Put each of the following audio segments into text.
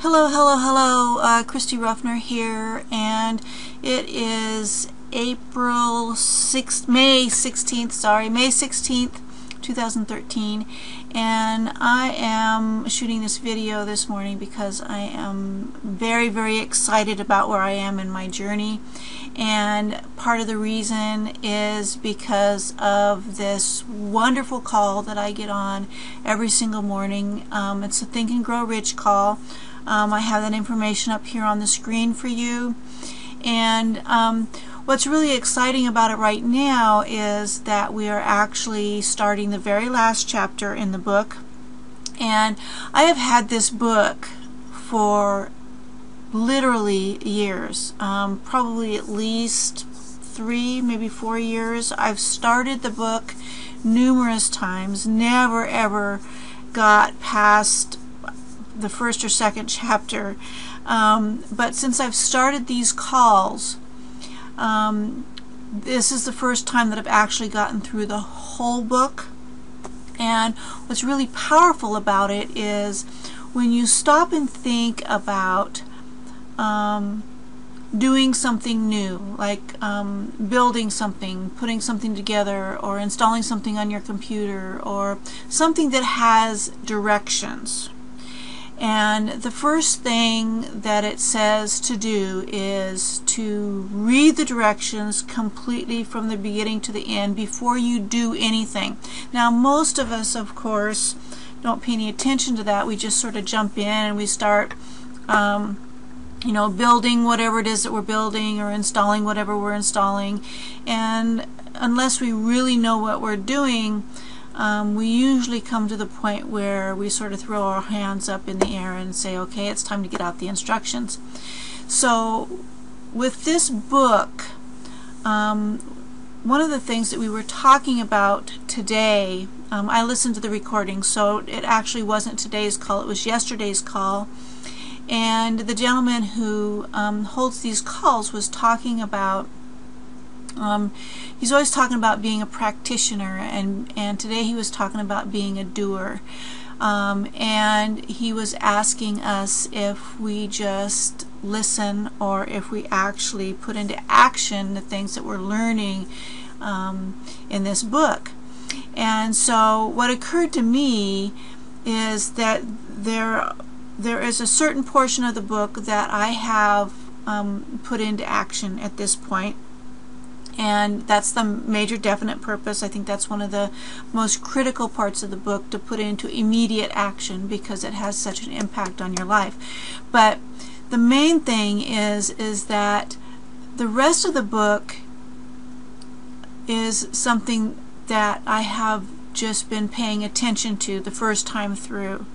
Hello, hello, hello. Christy Ruffner here, and it is May 16th, 2013, and I am shooting this video this morning because I am very, very excited about where I am in my journey, and part of the reason is because of this wonderful call that I get on every single morning. It's a Think and Grow Rich call. I have that information up here on the screen for you, and what's really exciting about it right now is that we are actually starting the very last chapter in the book. And I have had this book for literally years, probably at least 3, maybe 4 years. I've started the book numerous times, never ever got past the first or second chapter, but since I've started these calls, this is the first time that I've actually gotten through the whole book. And what's really powerful about it is when you stop and think about doing something new, like building something, putting something together, or installing something on your computer, or something that has directions. And the first thing that it says to do is to read the directions completely from the beginning to the end before you do anything. Now, most of us, of course, don't pay any attention to that. We just sort of jump in and we start, building whatever it is that we're building, or installing whatever we're installing. And unless we really know what we're doing, we usually come to the point where we sort of throw our hands up in the air and say, okay, it's time to get out the instructions. So with this book, one of the things that we were talking about today, I listened to the recording, so it actually wasn't today's call, it was yesterday's call, and the gentleman who holds these calls was talking about he's always talking about being a practitioner, and today he was talking about being a doer. And he was asking us if we just listen or if we actually put into action the things that we're learning in this book. And so what occurred to me is that there is a certain portion of the book that I have put into action at this point. And that's the major definite purpose. I think that's one of the most critical parts of the book, to put into immediate action, because it has such an impact on your life. But the main thing is that the rest of the book is something that I have just been paying attention to the first time through.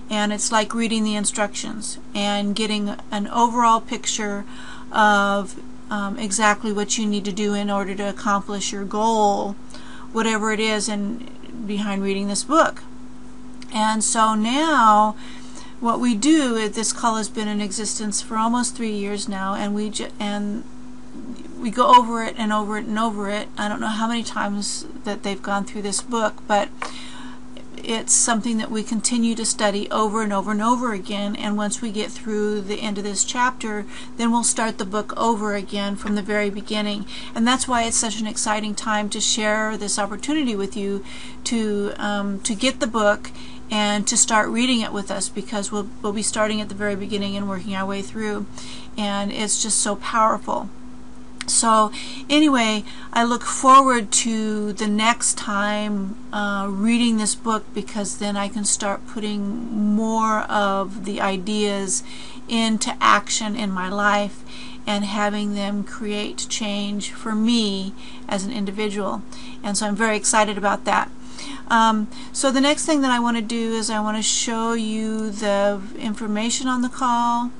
And it's like reading the instructions and getting an overall picture of exactly what you need to do in order to accomplish your goal, whatever it is, and behind reading this book. And so now what we do is, this call has been in existence for almost 3 years now, and we go over it and over it and over it. I don't know how many times that they've gone through this book, but it's something that we continue to study over and over and over again. And once we get through the end of this chapter, then we'll start the book over again from the very beginning. And that's why it's such an exciting time to share this opportunity with you to get the book and to start reading it with us, because we'll be starting at the very beginning and working our way through. And it's just so powerful. So anyway, I look forward to the next time reading this book, because then I can start putting more of the ideas into action in my life and having them create change for me as an individual. And so I'm very excited about that. So the next thing that I want to do is I want to show you the information on the call.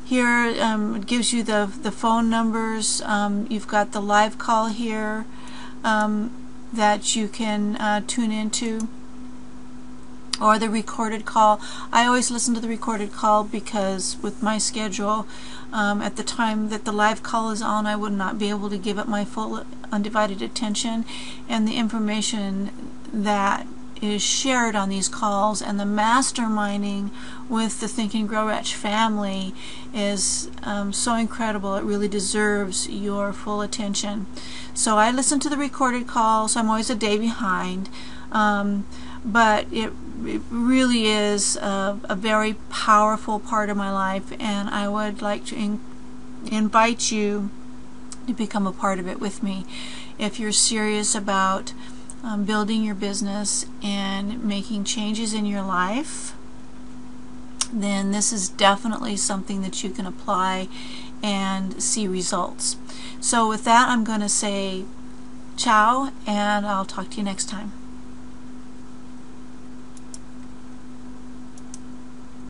Here it gives you the phone numbers. You've got the live call here that you can tune into, or the recorded call. I always listen to the recorded call because with my schedule, at the time that the live call is on, I would not be able to give it my full undivided attention, and the information that is shared on these calls, and the masterminding with the Think and Grow Rich family is so incredible. It really deserves your full attention. So I listen to the recorded calls. I'm always a day behind, but it really is a very powerful part of my life, and I would like to invite you to become a part of it with me. If you're serious about building your business and making changes in your life, then this is definitely something that you can apply and see results. So with that, I'm going to say ciao, and I'll talk to you next time.